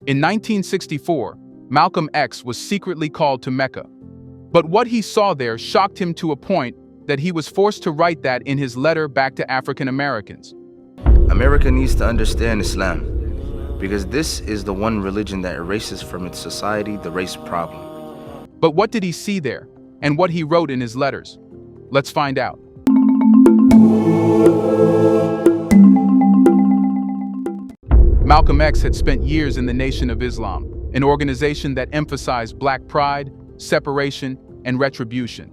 In 1964, Malcolm X was secretly called to Mecca. But what he saw there shocked him to a point that he was forced to write that in his letter back to African Americans. America needs to understand Islam, because this is the one religion that erases from its society the race problem. But what did he see there, and what he wrote in his letters? Let's find out. Malcolm X had spent years in the Nation of Islam, an organization that emphasized black pride, separation, and retribution.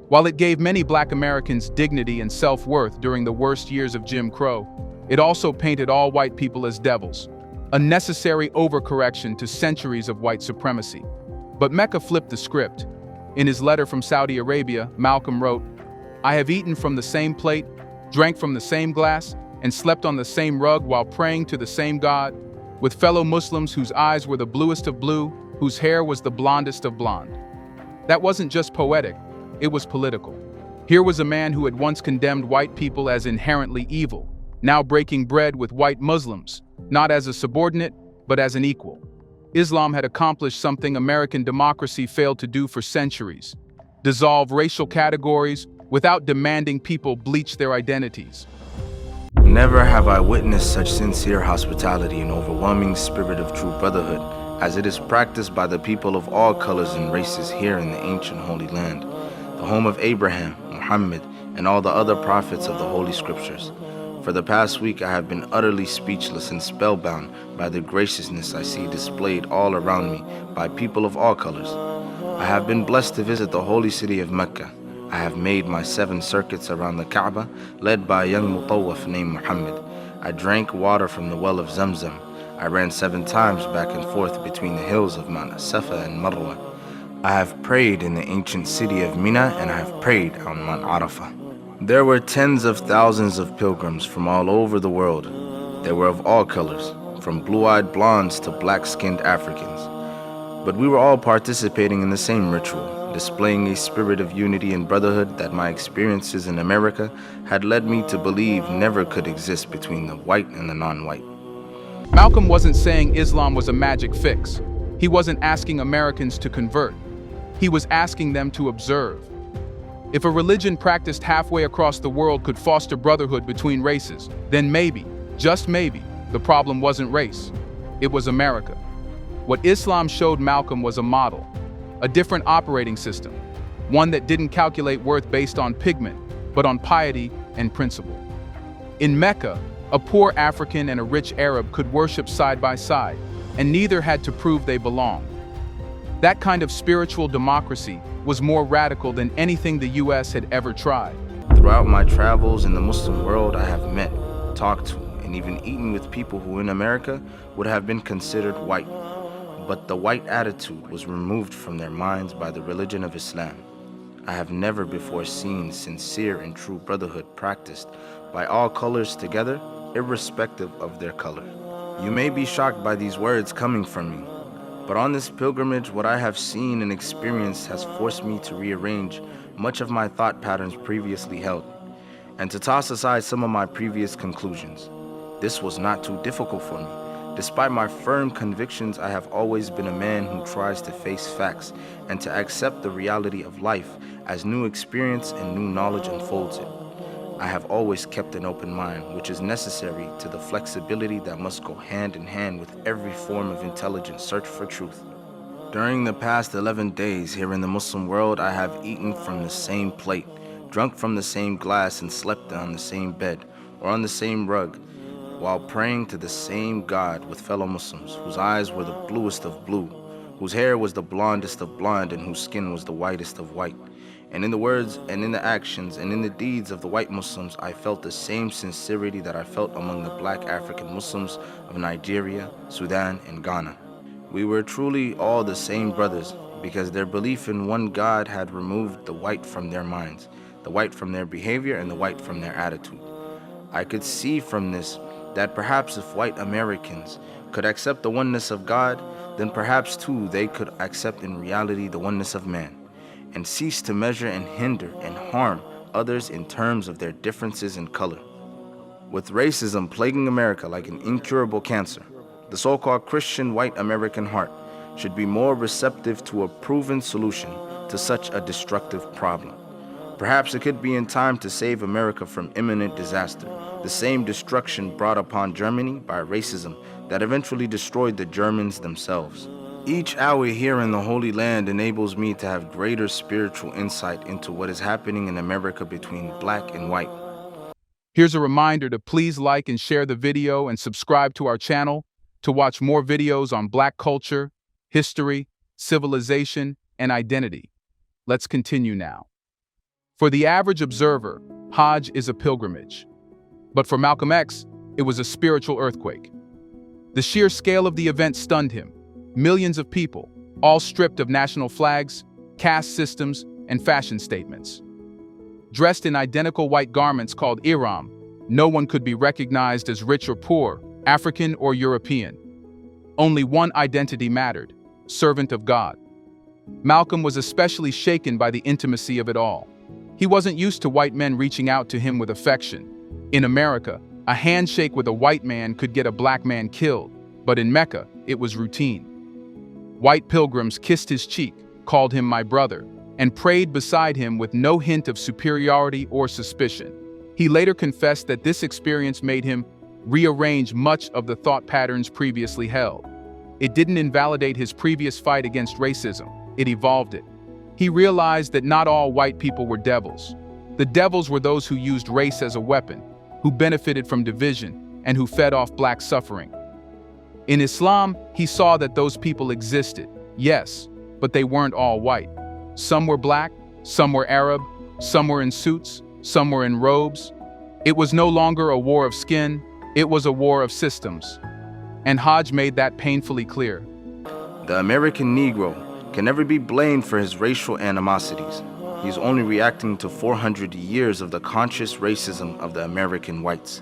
While it gave many black Americans dignity and self-worth during the worst years of Jim Crow, it also painted all white people as devils, a necessary overcorrection to centuries of white supremacy. But Mecca flipped the script. In his letter from Saudi Arabia, Malcolm wrote, "I have eaten from the same plate, drank from the same glass, and slept on the same rug while praying to the same God, with fellow Muslims whose eyes were the bluest of blue, whose hair was the blondest of blond." That wasn't just poetic, it was political. Here was a man who had once condemned white people as inherently evil, now breaking bread with white Muslims, not as a subordinate, but as an equal. Islam had accomplished something American democracy failed to do for centuries: dissolve racial categories without demanding people bleach their identities. Never have I witnessed such sincere hospitality and overwhelming spirit of true brotherhood as it is practiced by the people of all colors and races here in the ancient Holy Land, the home of Abraham, Muhammad, and all the other prophets of the Holy Scriptures. For the past week, I have been utterly speechless and spellbound by the graciousness I see displayed all around me by people of all colors. I have been blessed to visit the holy city of Mecca. I have made my 7 circuits around the Kaaba, led by a young mutawaf named Muhammad. I drank water from the well of Zamzam. I ran 7 times back and forth between the hills of Mount Safa and Marwa. I have prayed in the ancient city of Mina, and I have prayed on Mount Arafah. There were tens of thousands of pilgrims from all over the world. They were of all colors, from blue-eyed blonds to black-skinned Africans. But we were all participating in the same ritual, displaying a spirit of unity and brotherhood that my experiences in America had led me to believe never could exist between the white and the non-white. Malcolm wasn't saying Islam was a magic fix. He wasn't asking Americans to convert. He was asking them to observe. If a religion practiced halfway across the world could foster brotherhood between races, then maybe, just maybe, the problem wasn't race. It was America. What Islam showed Malcolm was a model, a different operating system, one that didn't calculate worth based on pigment, but on piety and principle. In Mecca, a poor African and a rich Arab could worship side by side, and neither had to prove they belonged. That kind of spiritual democracy was more radical than anything the US had ever tried. Throughout my travels in the Muslim world, I have met, talked to, and even eaten with people who in America would have been considered white. But the white attitude was removed from their minds by the religion of Islam. I have never before seen sincere and true brotherhood practiced by all colors together, irrespective of their color. You may be shocked by these words coming from me, but on this pilgrimage, what I have seen and experienced has forced me to rearrange much of my thought patterns previously held, and to toss aside some of my previous conclusions. This was not too difficult for me. Despite my firm convictions, I have always been a man who tries to face facts and to accept the reality of life as new experience and new knowledge unfolds it. I have always kept an open mind, which is necessary to the flexibility that must go hand in hand with every form of intelligent search for truth. During the past 11 days here in the Muslim world, I have eaten from the same plate, drunk from the same glass, and slept on the same bed or on the same rug, while praying to the same God with fellow Muslims, whose eyes were the bluest of blue, whose hair was the blondest of blond, and whose skin was the whitest of white. And in the words and in the actions and in the deeds of the white Muslims, I felt the same sincerity that I felt among the black African Muslims of Nigeria, Sudan, and Ghana. We were truly all the same brothers, because their belief in one God had removed the white from their minds, the white from their behavior, and the white from their attitude. I could see from this that perhaps if white Americans could accept the oneness of God, then perhaps too they could accept in reality the oneness of man, and cease to measure and hinder and harm others in terms of their differences in color. With racism plaguing America like an incurable cancer, The so-called Christian white American heart should be more receptive to a proven solution to such a destructive problem. Perhaps it could be in time to save America from imminent disaster, the same destruction brought upon Germany by racism that eventually destroyed the Germans themselves. Each hour here in the Holy Land enables me to have greater spiritual insight into what is happening in America between black and white. Here's a reminder to please like and share the video and subscribe to our channel to watch more videos on Black culture, history, civilization, and identity. Let's continue now. For the average observer, Hajj is a pilgrimage. But for Malcolm X, it was a spiritual earthquake. The sheer scale of the event stunned him. Millions of people, all stripped of national flags, caste systems, and fashion statements. Dressed in identical white garments called ihram, no one could be recognized as rich or poor, African or European. Only one identity mattered: servant of God. Malcolm was especially shaken by the intimacy of it all. He wasn't used to white men reaching out to him with affection. In America, a handshake with a white man could get a black man killed, but in Mecca, it was routine. White pilgrims kissed his cheek, called him my brother, and prayed beside him with no hint of superiority or suspicion. He later confessed that this experience made him rearrange much of the thought patterns previously held. It didn't invalidate his previous fight against racism, it evolved it. He realized that not all white people were devils. The devils were those who used race as a weapon, who benefited from division, and who fed off black suffering. In Islam, he saw that those people existed, yes, but they weren't all white. Some were black, some were Arab, some were in suits, some were in robes. It was no longer a war of skin, it was a war of systems. And Hajj made that painfully clear. The American Negro can never be blamed for his racial animosities. He's only reacting to 400 years of the conscious racism of the American whites.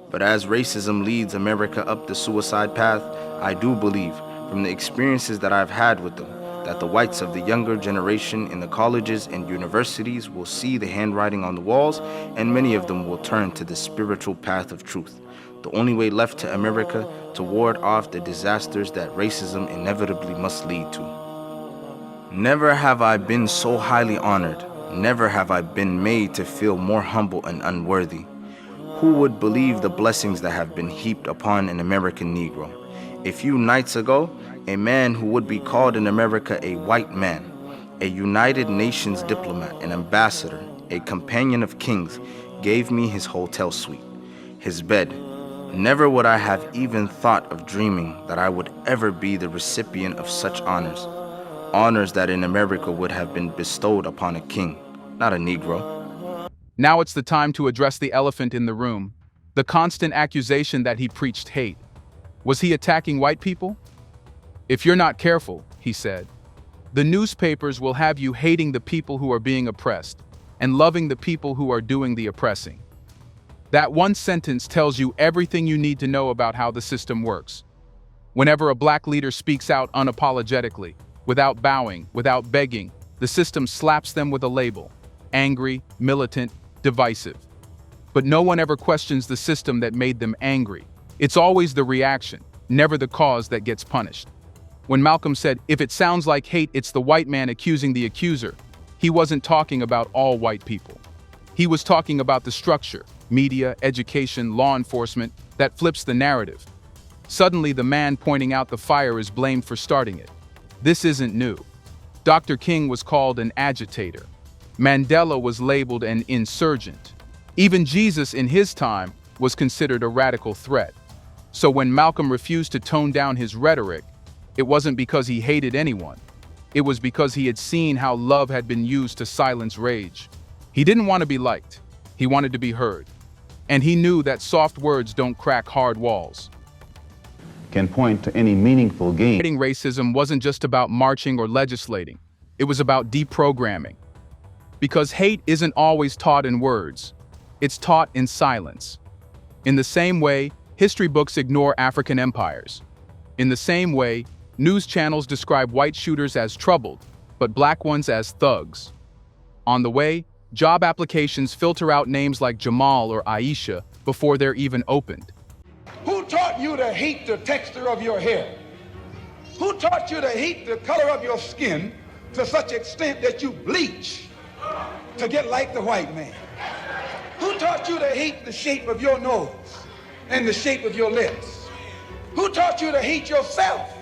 But as racism leads America up the suicide path, I do believe, from the experiences that I've had with them, that the whites of the younger generation in the colleges and universities will see the handwriting on the walls, and many of them will turn to the spiritual path of truth, the only way left to America to ward off the disasters that racism inevitably must lead to. Never have I been so highly honored. Never have I been made to feel more humble and unworthy. Who would believe the blessings that have been heaped upon an American Negro? A few nights ago, a man who would be called in America a white man, a United Nations diplomat, an ambassador, a companion of kings, gave me his hotel suite, his bed. Never would I have even thought of dreaming that I would ever be the recipient of such honors. Honors that in America would have been bestowed upon a king, not a Negro. Now it's the time to address the elephant in the room, the constant accusation that he preached hate. Was he attacking white people? If you're not careful, he said, the newspapers will have you hating the people who are being oppressed and loving the people who are doing the oppressing. That one sentence tells you everything you need to know about how the system works. Whenever a black leader speaks out unapologetically, without bowing, without begging, the system slaps them with a label: angry, militant, divisive. But no one ever questions the system that made them angry. It's always the reaction, never the cause, that gets punished. When Malcolm said, if it sounds like hate, it's the white man accusing the accuser, he wasn't talking about all white people. He was talking about the structure, media, education, law enforcement, that flips the narrative. Suddenly, the man pointing out the fire is blamed for starting it. This isn't new. Dr. King was called an agitator. Mandela was labeled an insurgent. Even Jesus in his time was considered a radical threat. So when Malcolm refused to tone down his rhetoric, it wasn't because he hated anyone. It was because he had seen how love had been used to silence rage. He didn't want to be liked. He wanted to be heard. And he knew that soft words don't crack hard walls. Can point to any meaningful gain. Fighting racism wasn't just about marching or legislating. It was about deprogramming. Because hate isn't always taught in words. It's taught in silence. In the same way, history books ignore African empires. In the same way, news channels describe white shooters as troubled, but black ones as thugs. On the way, job applications filter out names like Jamal or Aisha before they're even opened. Who taught you to hate the texture of your hair? Who taught you to hate the color of your skin to such extent that you bleach to get like the white man? Who taught you to hate the shape of your nose and the shape of your lips? Who taught you to hate yourself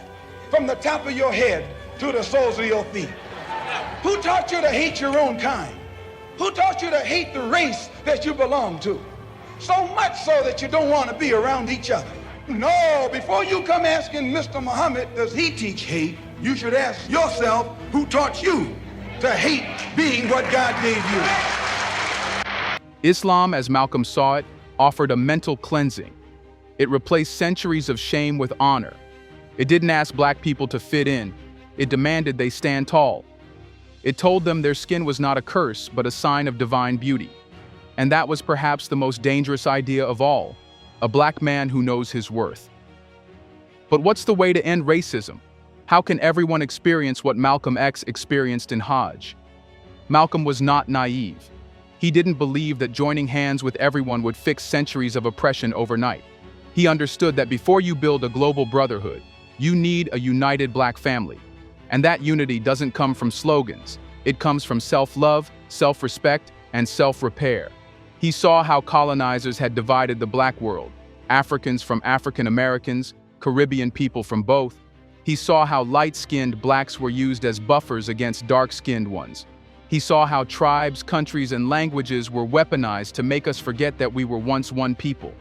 from the top of your head to the soles of your feet? Who taught you to hate your own kind? Who taught you to hate the race that you belong to? So much so that you don't want to be around each other. No, before you come asking Mr. Muhammad, does he teach hate? You should ask yourself, who taught you to hate being what God gave you? Islam, as Malcolm saw it, offered a mental cleansing. It replaced centuries of shame with honor. It didn't ask black people to fit in. It demanded they stand tall. It told them their skin was not a curse, but a sign of divine beauty. And that was perhaps the most dangerous idea of all, a black man who knows his worth. But what's the way to end racism? How can everyone experience what Malcolm X experienced in Hajj? Malcolm was not naive. He didn't believe that joining hands with everyone would fix centuries of oppression overnight. He understood that before you build a global brotherhood, you need a united black family. And that unity doesn't come from slogans. It comes from self-love, self-respect, and self-repair. He saw how colonizers had divided the black world, Africans from African Americans, Caribbean people from both. He saw how light-skinned blacks were used as buffers against dark-skinned ones. He saw how tribes, countries, and languages were weaponized to make us forget that we were once one people.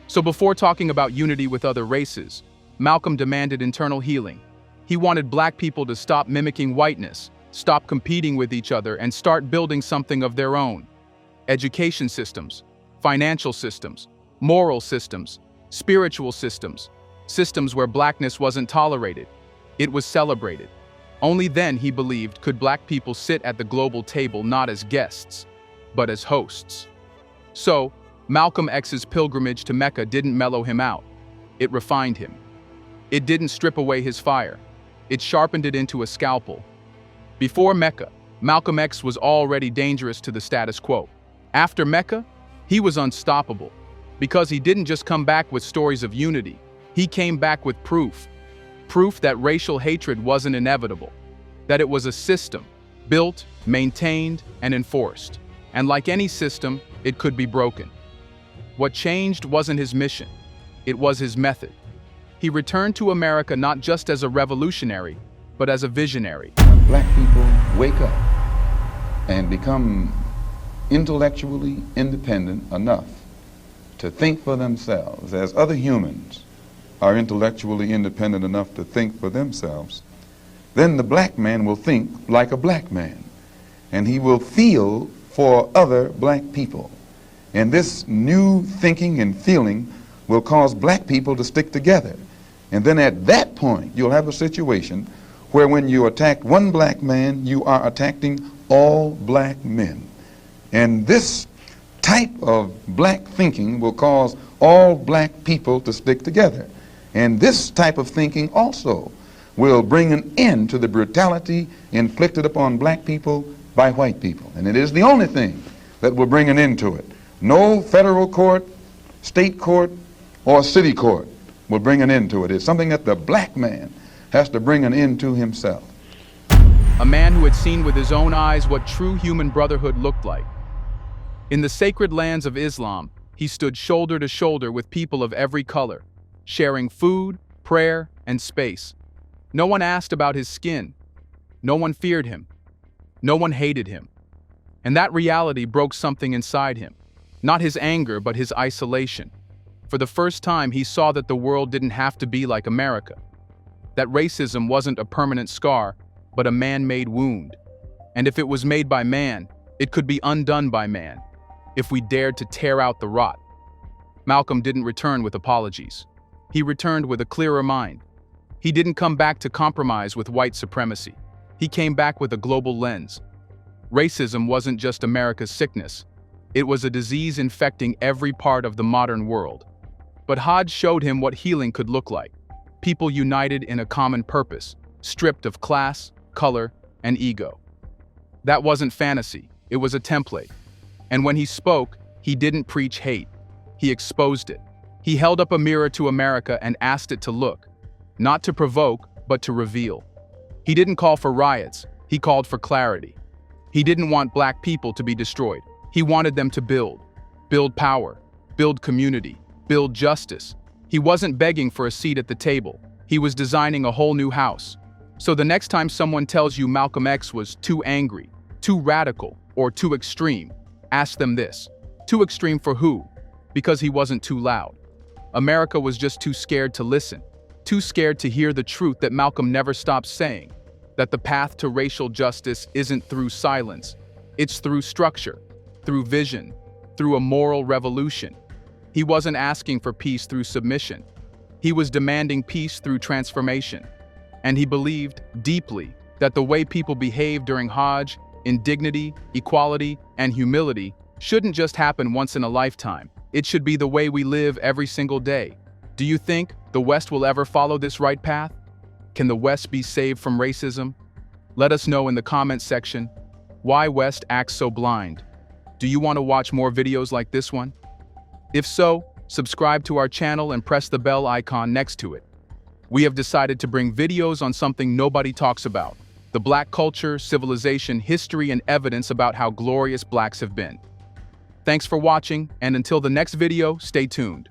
So before talking about unity with other races, Malcolm demanded internal healing. He wanted black people to stop mimicking whiteness, stop competing with each other, and start building something of their own. Education systems, financial systems, moral systems, spiritual systems, systems where blackness wasn't tolerated. It was celebrated. Only then, he believed, could black people sit at the global table not as guests, but as hosts. So, Malcolm X's pilgrimage to Mecca didn't mellow him out. It refined him. It didn't strip away his fire. It sharpened it into a scalpel. Before Mecca, Malcolm X was already dangerous to the status quo. After Mecca, he was unstoppable, because he didn't just come back with stories of unity. He came back with proof. Proof that racial hatred wasn't inevitable, that it was a system, built, maintained, and enforced. And like any system, it could be broken. What changed wasn't his mission, it was his method. He returned to America not just as a revolutionary, but as a visionary. Black people wake up and become intellectually independent enough to think for themselves, as other humans are intellectually independent enough to think for themselves, then the black man will think like a black man, and he will feel for other black people. And this new thinking and feeling will cause black people to stick together. And then at that point, you'll have a situation where when you attack one black man, you are attacking all black men. And this type of black thinking will cause all black people to stick together. And this type of thinking also will bring an end to the brutality inflicted upon black people by white people. And it is the only thing that will bring an end to it. No federal court, state court, or city court will bring an end to it. It's something that the black man has to bring an end to himself. A man who had seen with his own eyes what true human brotherhood looked like. In the sacred lands of Islam, he stood shoulder to shoulder with people of every color, sharing food, prayer, and space. No one asked about his skin. No one feared him. No one hated him. And that reality broke something inside him. Not his anger, but his isolation. For the first time, he saw that the world didn't have to be like America. That racism wasn't a permanent scar, but a man-made wound. And if it was made by man, it could be undone by man, if we dared to tear out the rot. Malcolm didn't return with apologies. He returned with a clearer mind. He didn't come back to compromise with white supremacy. He came back with a global lens. Racism wasn't just America's sickness. It was a disease infecting every part of the modern world. But Hajj showed him what healing could look like. People united in a common purpose, stripped of class, color, and ego. That wasn't fantasy, it was a template. And when he spoke, he didn't preach hate. He exposed it. He held up a mirror to America and asked it to look, not to provoke, but to reveal. He didn't call for riots, he called for clarity. He didn't want black people to be destroyed. He wanted them to build power, build community, build justice. He wasn't begging for a seat at the table. He was designing a whole new house. So the next time someone tells you Malcolm X was too angry, too radical, or too extreme, ask them this. Too extreme for who? Because he wasn't too loud. America was just too scared to listen, too scared to hear the truth that Malcolm never stopped saying, that the path to racial justice isn't through silence, it's through structure, through vision, through a moral revolution. He wasn't asking for peace through submission. He was demanding peace through transformation. And he believed deeply that the way people behave during Hajj, in dignity, equality, and humility, shouldn't just happen once in a lifetime. It should be the way we live every single day. Do you think the West will ever follow this right path? Can the West be saved from racism? Let us know in the comments section. Why West acts so blind? Do you want to watch more videos like this one? If so, subscribe to our channel and press the bell icon next to it. We have decided to bring videos on something nobody talks about: the black culture, civilization, history, and evidence about how glorious blacks have been. Thanks for watching, and until the next video, stay tuned.